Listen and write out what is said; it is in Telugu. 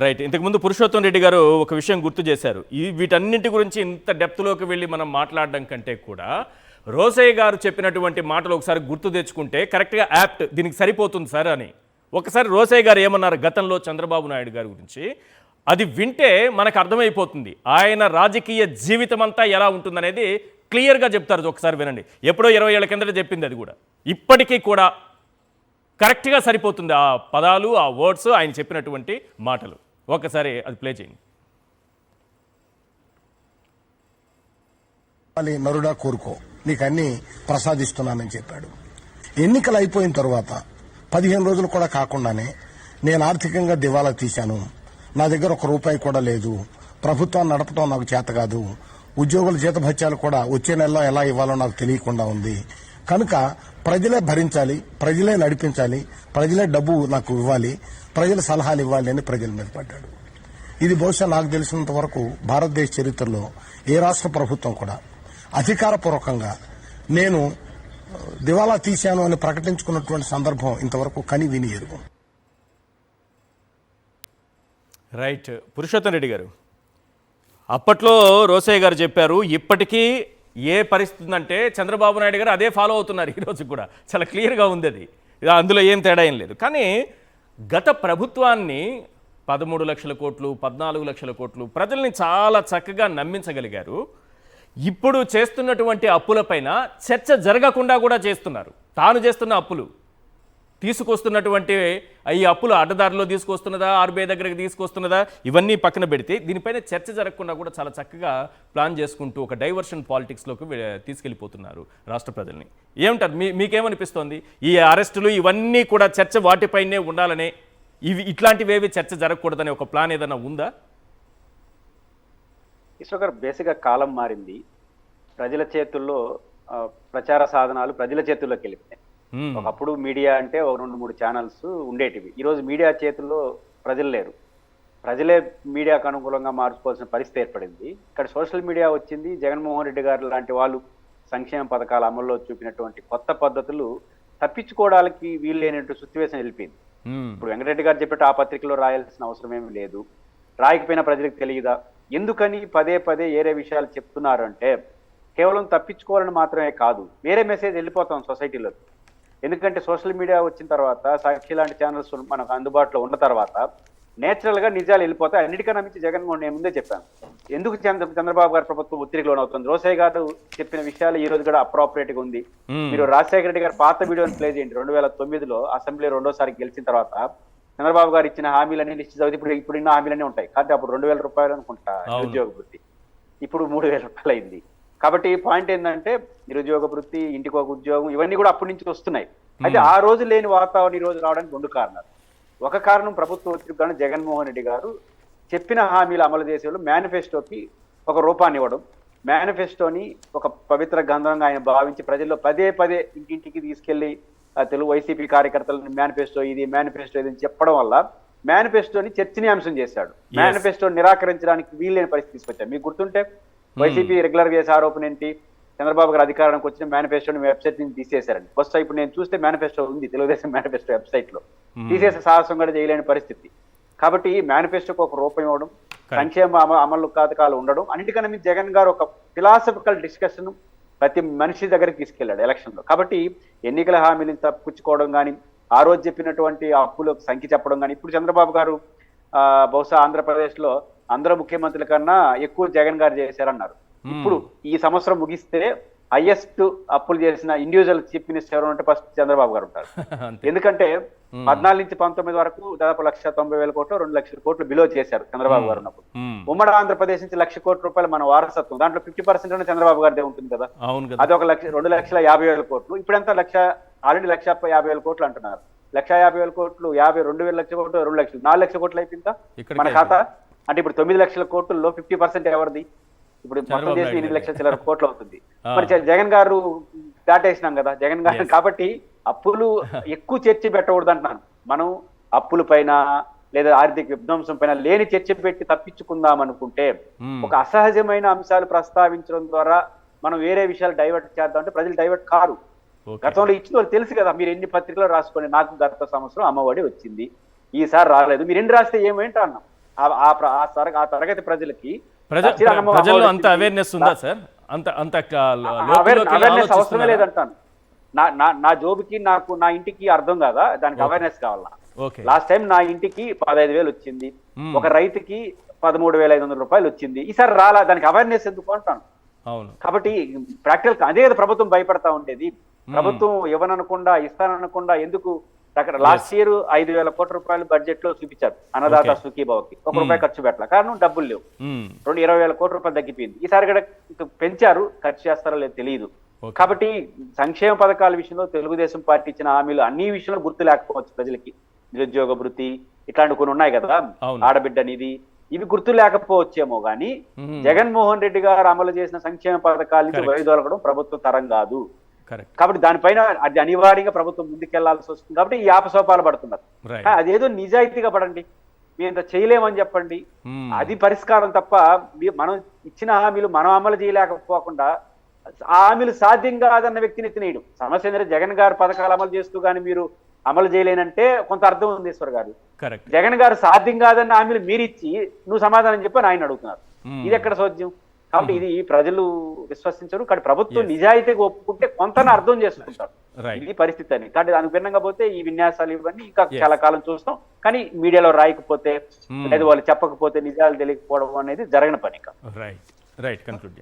రైట్. ఇంతకుముందు పురుషోత్తం రెడ్డి గారు ఒక విషయం గుర్తు చేశారు. వీటన్నింటి గురించి ఇంత డెప్త్లోకి వెళ్ళి మనం మాట్లాడడం కంటే కూడా రోసయ్య గారు చెప్పినటువంటి మాటలు ఒకసారి గుర్తు తెచ్చుకుంటే కరెక్ట్గా యాప్ట్ దీనికి సరిపోతుంది సార్ అని. ఒకసారి రోసయ్య గారు ఏమన్నారు గతంలో చంద్రబాబు నాయుడు గారి గురించి, అది వింటే మనకు అర్థమైపోతుంది ఆయన రాజకీయ జీవితం అంతా ఎలా ఉంటుందనేది క్లియర్గా చెప్తారు. ఒకసారి వినండి. ఎప్పుడో 20 ఏళ్ల కిందట చెప్పింది, అది కూడా ఇప్పటికీ కూడా కరెక్ట్గా సరిపోతుంది. ఆ పదాలు, ఆ వర్డ్స్, ఆయన చెప్పినటువంటి మాటలు. ఒకసారి అది ప్లే చేయండి. నరుడా కోరుకో, నీకు అన్ని ప్రసాదిస్తున్నానని చెప్పాడు. ఎన్నికలు అయిపోయిన తర్వాత 15 రోజులు కూడా కాకుండానే నేను ఆర్థికంగా దివాలా తీశాను, నా దగ్గర ₹1 కూడా లేదు, ప్రభుత్వాన్ని నడపడం నాకు చేత కాదు, ఉద్యోగుల జీతభత్యాలు కూడా వచ్చే నెలలో ఎలా ఇవ్వాలో నాకు తెలియకుండా ఉంది, కనుక ప్రజలే భరించాలి, ప్రజలే నడిపించాలి, ప్రజలే డబ్బు నాకు ఇవ్వాలి, ప్రజల సలహాలు ఇవ్వాలి అని ప్రజల మీద పడ్డాడు. ఇది బహుశా నాకు తెలిసినంత వరకు భారతదేశ చరిత్రలో ఏ రాష్ట్ర ప్రభుత్వం కూడా అధికారపూర్వకంగా నేను దివాలా తీశాను అని ప్రకటించుకున్నటువంటి సందర్భం ఇంతవరకు కని విని ఎరుగు. రైట్. పురుషోత్తం రెడ్డి గారు, అప్పట్లో రోసయ్య గారు చెప్పారు, ఇప్పటికీ ఏ పరిస్థితి అంటే చంద్రబాబు నాయుడు గారు అదే ఫాలో అవుతున్నారు. ఈరోజు కూడా చాలా క్లియర్గా ఉంది, అది అందులో ఏం తేడా ఏం లేదు. కానీ గత ప్రభుత్వాన్ని 13 లక్షల కోట్లు, 14 లక్షల కోట్లు ప్రజల్ని చాలా చక్కగా నమ్మించగలిగారు. ఇప్పుడు చేస్తున్నటువంటి అప్పులపైన చర్చ జరగకుండా కూడా చేస్తున్నారు. తాను చేస్తున్న అప్పులు తీసుకొస్తున్నటువంటి ఈ అప్పులు అడ్డదారిలో తీసుకొస్తున్నదా, ఆర్బీఐ దగ్గరికి తీసుకొస్తున్నదా, ఇవన్నీ పక్కన పెడితే దీనిపైన చర్చ జరగకుండా కూడా చాలా చక్కగా ప్లాన్ చేసుకుంటూ ఒక డైవర్షన్ పాలిటిక్స్లోకి తీసుకెళ్ళిపోతున్నారు రాష్ట్ర ప్రజల్ని. ఏమంటారు, మీకేమనిపిస్తోంది? ఈ అరెస్టులు ఇవన్నీ కూడా చర్చ వాటిపైనే ఉండాలనే, ఇట్లాంటివేవి చర్చ జరగకూడదనే ఒక ప్లాన్ ఏదైనా ఉందా? ఈశ్వర్ గారు, బేసిక్గా కాలం మారింది. ప్రజల చేతుల్లో ప్రచార సాధనాలు ప్రజల చేతుల్లోకి వెళ్ళిపోయాయి. ఒకప్పుడు మీడియా అంటే 2-3 ఛానల్స్ ఉండేటివి. ఈరోజు మీడియా చేతుల్లో ప్రజలు లేరు. ప్రజలే మీడియాకు అనుకూలంగా మార్చుకోవాల్సిన పరిస్థితి ఏర్పడింది. ఇక్కడ సోషల్ మీడియా వచ్చింది. జగన్మోహన్ రెడ్డి గారు లాంటి వాళ్ళు సంక్షేమ పథకాల అమల్లో చూపినటువంటి కొత్త పద్ధతులు తప్పించుకోవడానికి వీలు లేనటువంటి సిచ్యువేషన్ వెళ్ళిపోయింది. ఇప్పుడు వెంకటరెడ్డి గారు చెప్పేట్టు ఆ పత్రికలో రాయాల్సిన అవసరం ఏమి లేదు. రాయకపోయినా ప్రజలకు తెలియదా? ఎందుకని పదే పదే వేరే విషయాలు చెప్తున్నారు అంటే కేవలం తప్పించుకోవాలని మాత్రమే కాదు, వేరే మెసేజ్ వెళ్ళిపోతాం సొసైటీలో. ఎందుకంటే సోషల్ మీడియా వచ్చిన తర్వాత, సాక్షి లాంటి ఛానల్స్ మనకు అందుబాటులో ఉన్న తర్వాత నేచురల్గా నిజాలు వెళ్ళిపోతాయి. అన్నిటికన్నా మించి జగన్మోహన్ నేను ముందే చెప్పాను, ఎందుకు చంద్రబాబు గారి ప్రభుత్వం ఒత్తిడికి లోనవుతుంది. రోసయ్య గారు చెప్పిన విషయాలు ఈ రోజు కూడా అప్రాపరేట్గా ఉంది. మీరు రాజశేఖర రెడ్డి గారు పాత వీడియోని ప్లే చేయండి. 2009లో అసెంబ్లీ రెండోసారి గెలిచిన తర్వాత చంద్రబాబు గారు ఇచ్చిన హామీలన్నీ లిస్ట్ చదివి ఇప్పుడు ఇన్న హామీలన్నీ ఉంటాయి. కాబట్టి అప్పుడు 2000 రూపాయలు అనుకుంటా నిరుద్యోగ వృత్తి, ఇప్పుడు 3000 రూపాయలు అయింది. కాబట్టి పాయింట్ ఏంటంటే నిరుద్యోగ వృత్తి, ఇంటికి ఒక ఉద్యోగం, ఇవన్నీ కూడా అప్పటి నుంచి వస్తున్నాయి. అయితే ఆ రోజు లేని వాతావరణం ఈ రోజు రావడానికి 2 కారణాలు. ఒక కారణం ప్రభుత్వ ఒత్తిడి కానీ జగన్మోహన్ రెడ్డి గారు చెప్పిన హామీలు అమలు చేసేవాళ్ళు మేనిఫెస్టోకి ఒక రూపాన్ని ఇవ్వడం, మేనిఫెస్టోని ఒక పవిత్ర గంధంగా ఆయన భావించి ప్రజల్లో పదే పదే ఇంటింటికి తీసుకెళ్లి తెలుగు వైసీపీ కార్యకర్తలను మేనిఫెస్టో ఇది అని చెప్పడం వల్ల మేనిఫెస్టోని చర్చనీయాంశం చేశాడు. మేనిఫెస్టోని నిరాకరించడానికి వీల్లేని పరిస్థితి తీసుకొచ్చాడు. మీకు గుర్తుంటే వైసీపీ రెగ్యులర్ గా చేసే ఆరోపణ ఏంటి, చంద్రబాబు గారు అధికారానికి వచ్చిన మేనిఫెస్టోని వెబ్సైట్ నుంచి తీసేశారండి. బస్తా ఇప్పుడు నేను చూస్తే మేనిఫెస్టో ఉంది, తెలుగుదేశం మేనిఫెస్టో వెబ్సైట్ లో, తీసేసే సాహసం కూడా చేయలేని పరిస్థితి. కాబట్టి మేనిఫెస్టోకి ఒక రూపం ఇవ్వడం, సంక్షేమ అమలు పథకాలు ఉండడం, అన్నిటికన్నా మీ జగన్ గారు ఒక ఫిలాసఫికల్ డిస్కషన్ ప్రతి మనిషి దగ్గరికి తీసుకెళ్లాడు ఎలక్షన్ లో. కాబట్టి ఎన్నికల హామీలను తప్పుకోవడం కానీ, ఆ రోజు చెప్పినటువంటి అప్పుల సంఖ్య చెప్పడం కానీ, ఇప్పుడు చంద్రబాబు గారు బహుశా ఆంధ్రప్రదేశ్ లో అందరూ ముఖ్యమంత్రుల కన్నా ఎక్కువ జగన్ గారు చేశారన్నారు. ఇప్పుడు ఈ సంవత్సరం ముగిస్తే హైయెస్ట్ అప్పులు చేసిన ఇండివిజువల్ చీఫ్ మినిస్టర్ ఎవరు అంటే ఫస్ట్ చంద్రబాబు గారు ఉంటారు. ఎందుకంటే 14 నుంచి 19 వరకు దాదాపు 1,90,000 కోట్లు, 2 లక్షల కోట్లు బిలో చేశారు చంద్రబాబు గారు ఉన్నప్పుడు. ఉమ్మడి ఆంధ్రప్రదేశ్ నుంచి 1,00,000 కోట్ల రూపాయలు మన వారసత్వం, దాంట్లో 50% చంద్రబాబు గారిదే ఉంటుంది కదా. అది ఒక 2,50,000 కోట్లు. ఇప్పుడంతా ఆల్రెడీ 1,50,000 కోట్లు అంటున్నారు. 1,50,000 కోట్లు 2,000 లక్షల కోట్లు, 2 లక్షలు, 4 లక్షల కోట్లు అయిపోయిందా మన ఖాతా? అంటే ఇప్పుడు 9 లక్షల కోట్లలో 50% ఎవరిది? ఇప్పుడు మొత్తం చేసి 8 లక్షల చిల్లర కోట్లు అవుతుంది. మరి జగన్ గారు దాటేసినాం కదా జగన్ గారు. కాబట్టి అప్పులు ఎక్కువ చర్చ పెట్టకూడదు అంటున్నాను. మనం అప్పుల పైన లేదా ఆర్థిక విధ్వంసం పైన లేని చర్చ పెట్టి తప్పించుకుందాం అనుకుంటే, ఒక అసహజమైన అంశాలు ప్రస్తావించడం ద్వారా మనం వేరే విషయాలు డైవర్ట్ చేద్దాం అంటే ప్రజలు డైవర్ట్ కారు. గతంలో ఇచ్చిన వాళ్ళు తెలుసు కదా, మీరు ఎన్ని పత్రికలు రాసుకోండి, నాకు గత సంవత్సరం అమ్మఒడి వచ్చింది, ఈసారి రాలేదు, మీరు ఎన్ని రాస్తే ఏమేంటి అన్నాం. ఆ తరగతి ప్రజలకి ప్రజల్లో లక్షణమ్మ అంత అవేర్నెస్ ఉందా సార్? అంత అంత అవేర్నెస్ అవసరమే లేదంటాను. నా జోబుకి నా ఇంటికి అర్థం కాదా? దానికి అవేర్నెస్ కావాలా? ఓకే. లాస్ట్ టైం నా ఇంటికి 15,000 వచ్చింది, ఒక రైతుకి 13,500 రూపాయలు వచ్చింది. ఈసారి రాలా, దానికి అవేర్నెస్ ఎందుకు అంటాను. అవును. కాబట్టి ప్రాక్టికల్ అదే కదా ప్రభుత్వం భయపడతా ఉండేది. ప్రభుత్వం ఇవ్వననకుండా ఇస్తాననకుండా ఎందుకు? లాస్ట్ ఇయర్ 5,000 కోట్ల రూపాయలు బడ్జెట్ లో చూపించారు అన్నదాత సుఖీభావకి, 1 రూపాయి ఖర్చు పెట్టాల. కారణం డబ్బులు లేవు. 20,000 కోట్ల రూపాయలు తగ్గిపోయింది. ఈసారి కూడా పెంచారు, ఖర్చు చేస్తారో లేదు తెలియదు. కాబట్టి సంక్షేమ పథకాల విషయంలో తెలుగుదేశం పార్టీ ఇచ్చిన హామీలు అన్ని విషయంలో గుర్తు లేకపోవచ్చు ప్రజలకి. నిరుద్యోగ భృతి ఇట్లాంటి కొన్ని ఉన్నాయి కదా, ఆడబిడ్డ నిధి, ఇవి గుర్తు లేకపోవచ్చేమో గానీ జగన్మోహన్ రెడ్డి గారు అమలు చేసిన సంక్షేమ పథకాల నుంచి వైదొలగడం ప్రభుత్వం తరం కాదు. కాబట్టి దానిపైన అది అనివార్యంగా ప్రభుత్వం ముందుకెళ్లాల్సి వస్తుంది. కాబట్టి ఈ ఆపసోపాలు పడుతున్నారు. అదేదో నిజాయితీగా పడండి, మేము ఇంత చేయలేమని చెప్పండి, అది పరిష్కారం తప్ప మనం ఇచ్చిన హామీలు మనం అమలు చేయలేకపోకుండా ఆ హామీలు సాధ్యం కాదన్న వ్యక్తిని ఎత్తినేయడం. సమస్య ఏంటంటే జగన్ గారు పథకాలు అమలు చేస్తూ కానీ మీరు అమలు చేయలేనంటే కొంత అర్థం ఉంది ఈశ్వర్ గారు. జగన్ గారు సాధ్యం కాదన్న హామీలు మీరిచ్చి నువ్వు సమాధానం చెప్పని ఆయన అడుగుతున్నారు. ఇది ఎక్కడ సోద్యం? కాబట్టి ఇది ప్రజలు విశ్వసించరు. కానీ ప్రభుత్వం నిజాయితీగా ఒప్పుకుంటే కొంత అర్థం చేసుకుంటారు ఇది పరిస్థితి అని. కాబట్టి దానికి భిన్నంగా పోతే ఈ విన్యాసాలు ఇవన్నీ ఇంకా చాలా కాలం చూస్తాం. కానీ మీడియాలో రాయకపోతే లేదా వాళ్ళు చెప్పకపోతే నిజాలు తెలియకపోవడం అనేది జరగని పని.